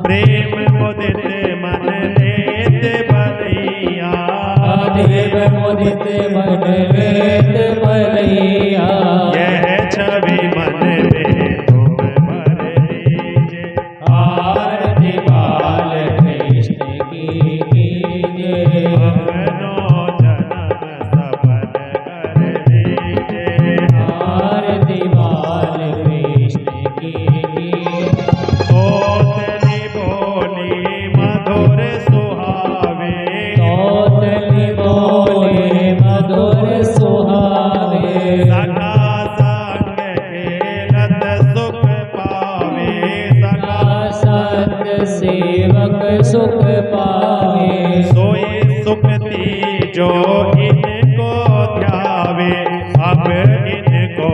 प्रेम मुदित मन लेत भलैया, देव मुदित मन लेत भलैया। यह छवि मन में तुम भर लीजे, आरती बाल कृष्ण की कीजे। अपनो जन्म सफल कर लीजे, आरती बाल कृष्ण की कीजे। तोतली बोली मधुर सुहावे, तोतली बोले मधुर सुहावे। सखा संग खेलत सुख पावे, सखा सत सेवक सुख पावे। सोई सुखती जो इनको ध्यावे, अब इनको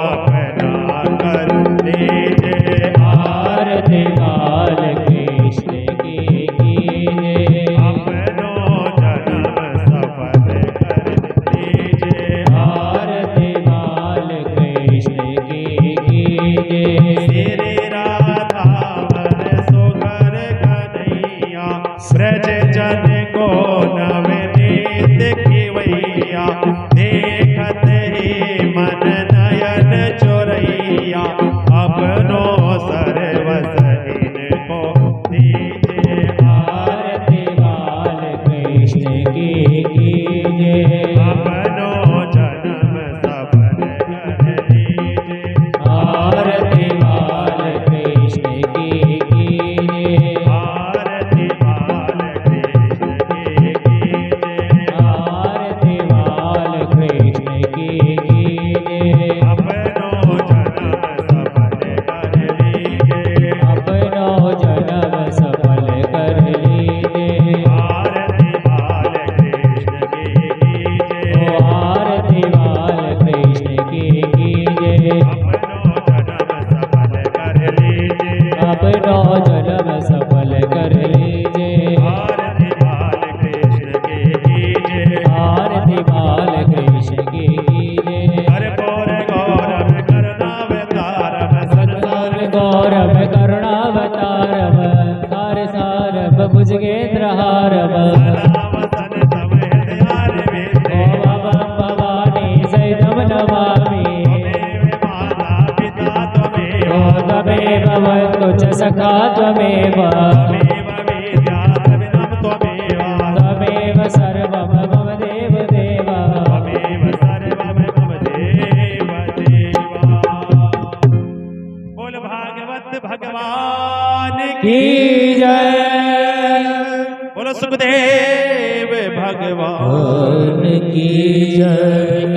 अपना कर लीजे, आरती बाल कृष्ण की कीजे। अपनो जन्म सफल कर लीजे, आरती बाल कृष्ण की कीजे। श्री राधावर सुघर कन्हैया, ब्रज जन को नवनीत खिवैया, देखत ही मन नयन चोरैया, अपनो सर्वस इनको दीजे, आरती बाल कृष्ण की कीजे। अपनो जन्म सफल कर लीजे, आरती बाल कृष्ण की कीजे। आरती बाल कृष्ण की कीजे, आरती बाल कृष्ण की कीजे। अपनो जन्म सफल कर लीजे, अपनो जन्म सफल कर लीजे। आरती बाल कृष्ण की कीजे, ओ आरती बाल कृष्ण की कीजे। अपनो जन्म सफल कर लीजे, अपनो जन्म सफल कर लीजे। आरती बाल कृष्ण की कीजे, आरती बाल कृष्ण की कीजे। कर्पूर गौरव करुणावतारम संसार गौरव करुणावतारम सार सारम भुजगेन्द्रहारम। सदावसन तव हृदयारविंदे, भवानी सहितं नमामि। त्वमेव माता पिता त्वमेव, त्वमेव भवतु च सखा त्वमेव। त्वमेव विद्या द्रविणं त्वमेव, त्वमेव सर्वं मम देव देव। त्वमेव सर्वं मम देव देवा। बोल भागवत भगवान की की जय। बोलो सुखदेव भगवान की जय।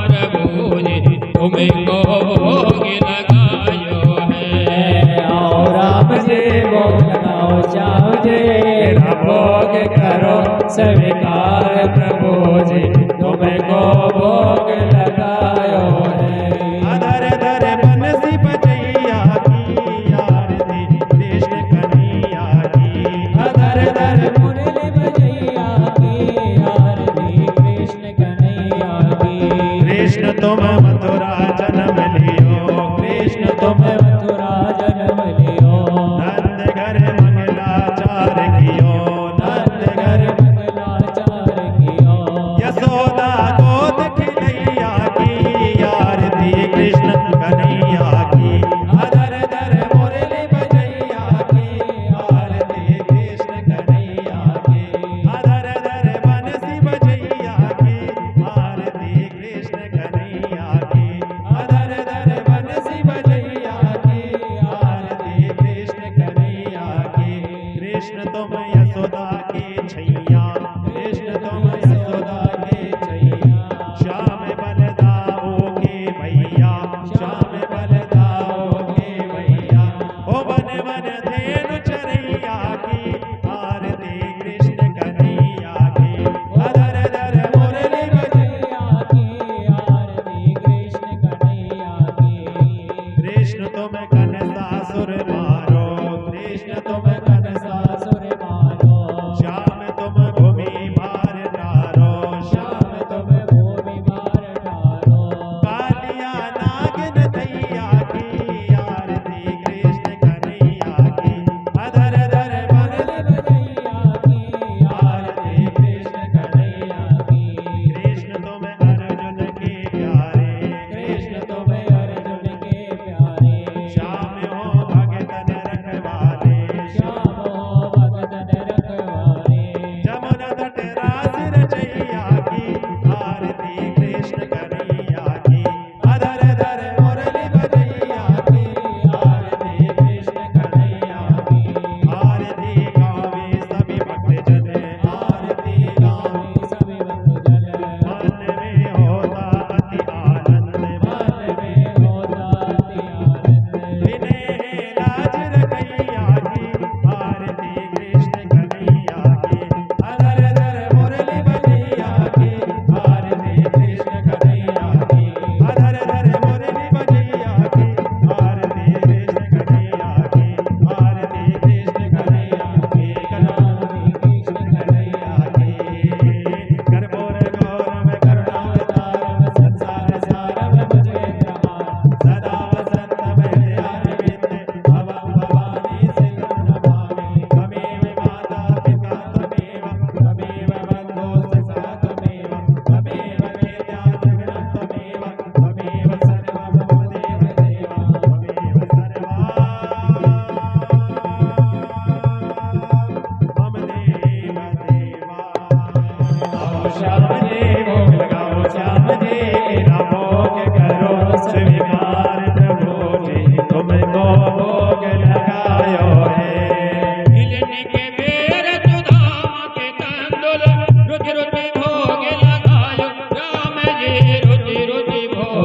प्रभु ने तुमको भोग लगायो है। आओ राम जी भोग लगाओ श्याम जी। मेरा भोग करो स्वीकार प्रभु जी। तुमको भोग लगायो है। अधर धर बंसी बजैया की आरती कृष्ण कन्हैया की, अधर धर मुरली बजैया की आरती कृष्ण कन्हैया की। कृष्ण तुम मथुरा जन्म लियो, कृष्ण तुम मथुरा जन्म लियो। नंद घर मंगलाचार कियो, नंद घर मंगलाचार कियो। यशोदा गोद खिलैया की आरती कृष्ण कन्हैया की, अधर धर मुरली बजैया की आरती कृष्ण कन्हैया की, अधर धर बंसी बजैया की आरती कृष्ण कन्हैया की, अधर धर बंसी बजैया की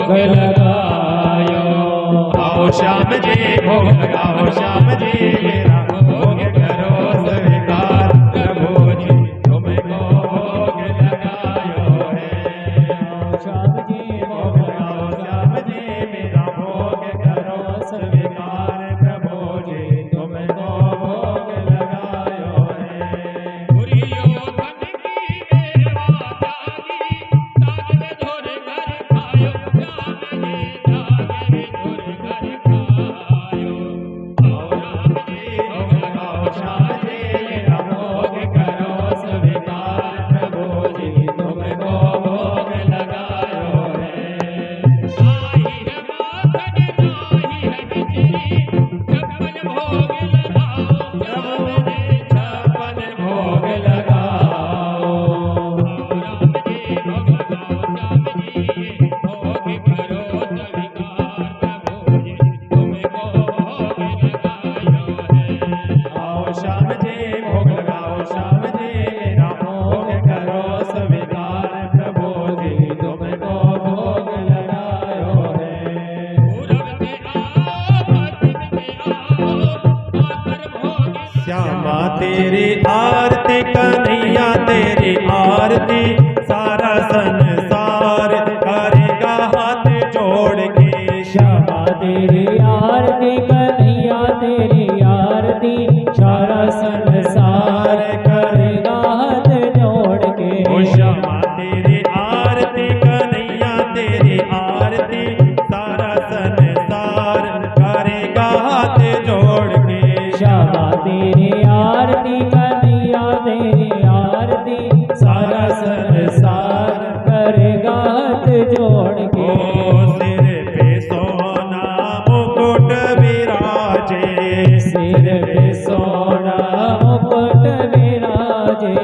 भोग लगायो। आओ श्याम जी भोग लगाओ श्याम जी मेरा भोग करो स्वीकार प्रभु जी तुमको भोग लगायो है। श्याम जी भोग लगाओ श्याम जी मेरा भोग करो स्वीकार प्रभु जी तुमको भोग लगायो है। दुर्योधन की मेवा त्यागी ताग में धुर कर खायो श्याम जी ताग में धुर कर खायो। आओ राम जी भोग लगाओ श्याम जी मेरा भोग करो स्वीकार प्रभु जी तुमको भोग लगायो है। नाही है माखन नाही है मिश्री छप्पन भोग लगाओ श्याम जी छप्पन भोग लगाओ। राम जी भोग लगाओ श्याम जी भोग करो स्वीकार प्रभु जी तुमको भोग लगायो है। आओ श्याम जी भोग लगाओ श्याम जी मेरा भोग करो स्वीकार प्रभु जी तुमको भोग लगायो है। पूरब से आओ पश्चिम से आओ आकर भोग श्यामा तेरी आरती कन्हैया तेरी आरती सारा संसार करेगा हाथ जोड़ के। श्यामा तेरी आरती कन्हैया तेरी आरती सारा संसार करेगा हाथ जोड़ के। ओ श्यामा तेरी आरती कन्हैया तेरी आरती सारा संसार करेगा हाथ जोड़ के। श्यामा तेरी आरती कन्हैया तेरी आरती सारा संसार करेगा हाथ जोड़ के। ओ सिर पे सोना मुकुट विराजे सिर पे सोना मुकुट विराजे।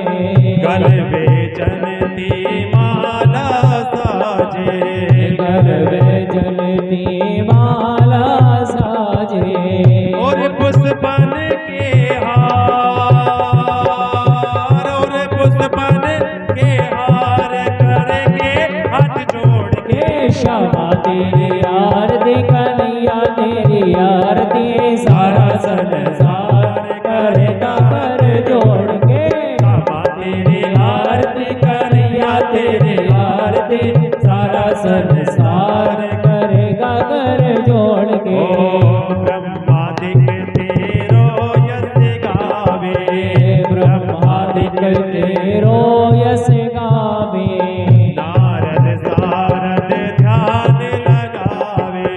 गल में जनती माला साजे। गल में जलती माला साजे। और पुष्पन के हार और पुष्पन के हार करेंगे हाथ जोड़ के। हे श्यामा तेरी आरती कन्हैया तेरी आरती सारा संसार करेगा कर जोड़ के। श्यामा तेरी आरती कन्हैया तेरी आरती सारा संसार करेगा कर जोड़ के। ओ ब्रह्मादिक तेरो यश गावे। ब्रह्मादिक तेरो यश गावे। नारद सारद ध्यान लगावे।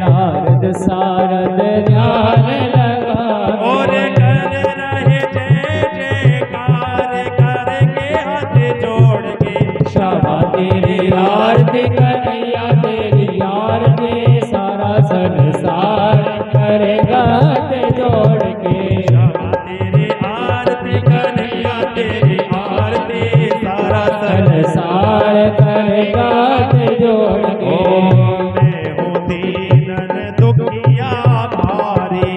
नारद सारद ध्यान लगावे। और कर रहे जय जयकार करेंगे हाथ जोड़ के। श्यामा तेरी आरती कन्हैया तेरी आरती सारा संसार करेगा हाथ जोड़ के। श्यामा तेरी आरती कन्हैया तेरी आरती सारा संसार करेगा हाथ जोड़ के। मैं हूँ दीनन दुखिया भारी।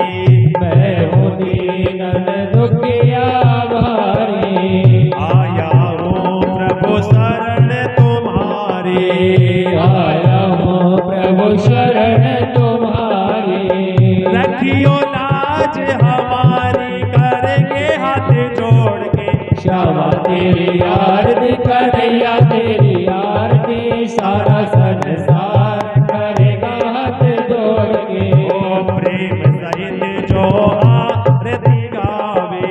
मैं हूँ दीनन दुखिया भारी। आया हूँ प्रभु शरण तुम्हारी। आया हूँ प्रभु शरण तुम्हारी। रखियो लाज हमारी करेंगे हाथ जोड़ के। श्यामा तेरी आरती कन्हैया तेरी आरती सारा संसार करेगा हाथ जोड़ के। ओ प्रेम सहित जो आरती गावे।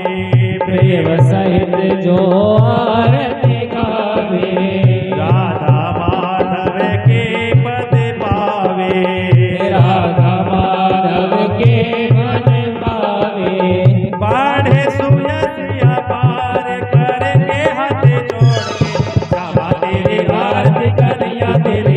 प्रेम सहित जो आरती गावे। राधा माधव के पद पावे। राधा माधव के मन पावे। बाढ़े सुयस अपार करेंगे हाथ जोड़ के। श्यामा तेरी आरती कन्हैया तेरी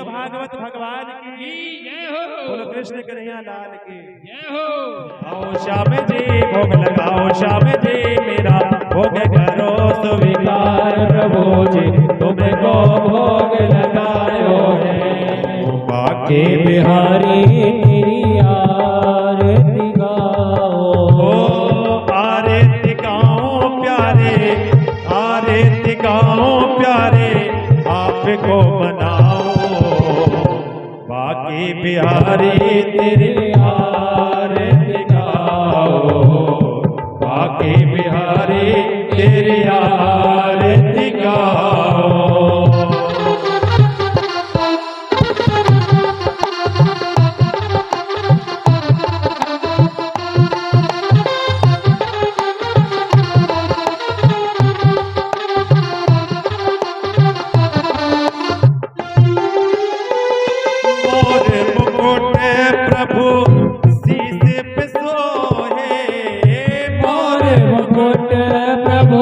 भागवत भगवान की जय हो बोलो कृष्ण कन्हैया लाल की जय हो आओ श्याम जी भोग लगाओ श्याम जी मेरा भोग करो स्वीकार प्रभु जी तुमको भोग लगायो है के बिहारी तेरी आरती गाओ आरती गाओ प्यारे आपको मनाओ बाकी बिहारी तेरी आरती गाओ बाकी बिहारी तेरी आरती गाओ प्रभु शीश पे सोहे मोर मुकुट प्रभु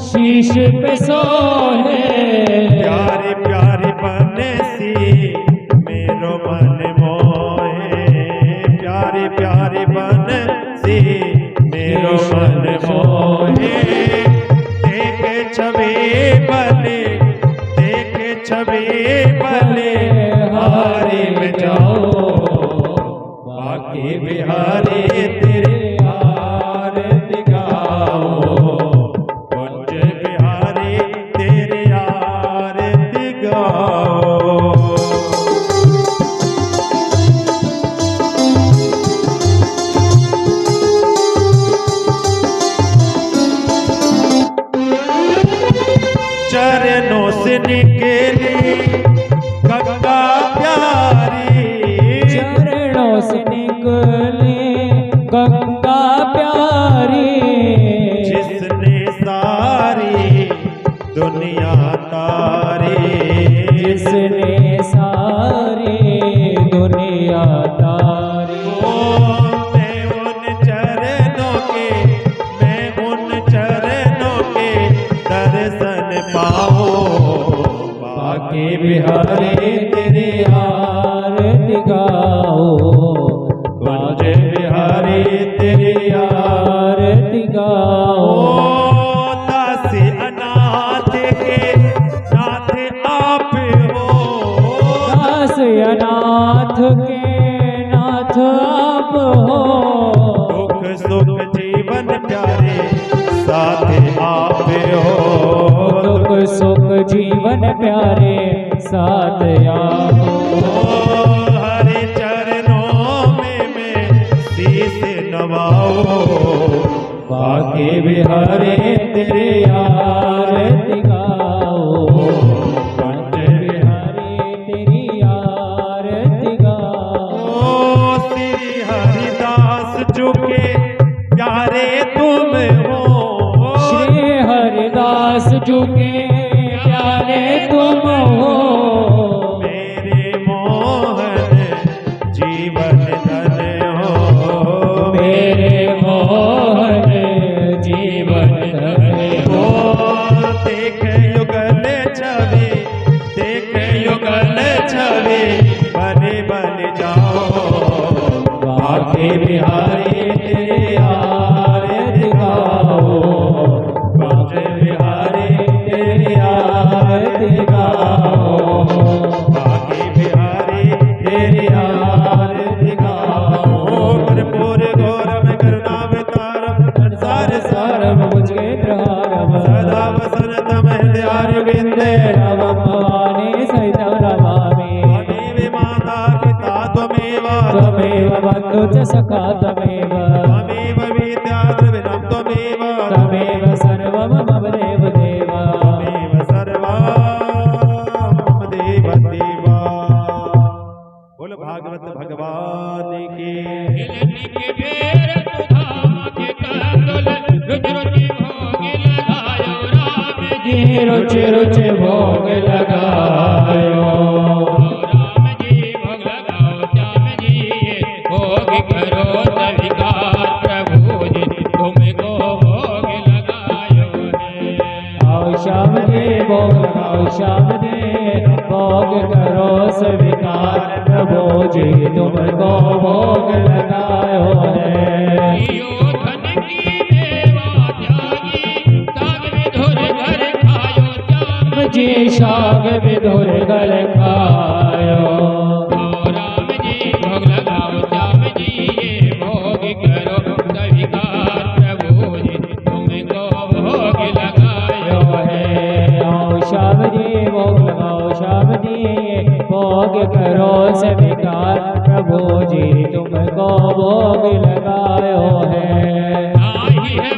शीश पे सोहे प्यारी प्यारी बनसी मेरो मन मोहे प्यारी प्यारी बनसी मेरो मन मोहे देख छवि बले हारी में जाओ बाकी बिहारी तेरे आरती गाओ कुंज बिहारी तेरे आरती गाओ चरणों से निकली गंगा प्यारी चरणों से निकले गंगा प्यारी जिसने सारी दुनिया तारी जिसने सारी दुनिया तारी मैं उन चरणों के दर्शन पाओ बाकी बिहारी तेरी आरती गाओ कुंज बिहारी तेरी आरती गाओ दासी अनाथ के नाथ आप हो दास अनाथ के नाथ आप हो दुख सुख जीवन प्यारे साथ आप हो दुख सुख जीवन प्यारे साथ आप हो हरे चरणों में मैं शीश नवाओ बाकी बिहारी तेरे आरती गाओ कुंज बिहारी तेरी आरती गाओ श्री हरिदास चुके प्यारे तुम हो श्री हरिदास झुके प्यारे तुम हो मेरे मोहन जीवन धन हो मेरे मोहन जीवन धन हो देख युगल छवि बने बन जाओ बाकी बिहारी तेरे आरती गाओ कुंज बिहारी तेरी आरती गाओ बाकी बिहारी तेरी आरती गाओ कर्पूर गौरव करुणावतारम संसार सारम मुझे प्रहारम सदा वसनतम हृदय विंदे नवम भवानी सहितं रमामि त्वमेव माता पिता त्वमेव बन्धु च सखा त्वमेव त्वमेव विद्या द्रविणं त्वमेव सर्वं मम देव देव त्वमेव सर्वं मम देव देवा बोल भागवत भगवान की हिलने के ढेर सुधा के कंदुल रुच रुच भोग लगायो राम जी भोग लगायो राम जी भोग लगाओ श्याम जी भोग करो स्वीकार प्रभु जी तुमको भोग लगायो है आओ श्याम जी भोग लगाओ श्याम जी भोग करो स्वीकार प्रभु जी तुमको भोग लगायो है। जियो धन की मेवा त्यागी साग विधुर घर खायो श्याम जी शाग विधुर गल खायो। आओ राम जी भोग लगाओ श्याम जी ये भोग करो स्वीकार प्रभु जी तुमको भोग लगायो है। आओ श्याम जी भोग लगाओ श्याम जी भोग करो स्वीकार प्रभु जी तुमको भोग लगायो है। आई है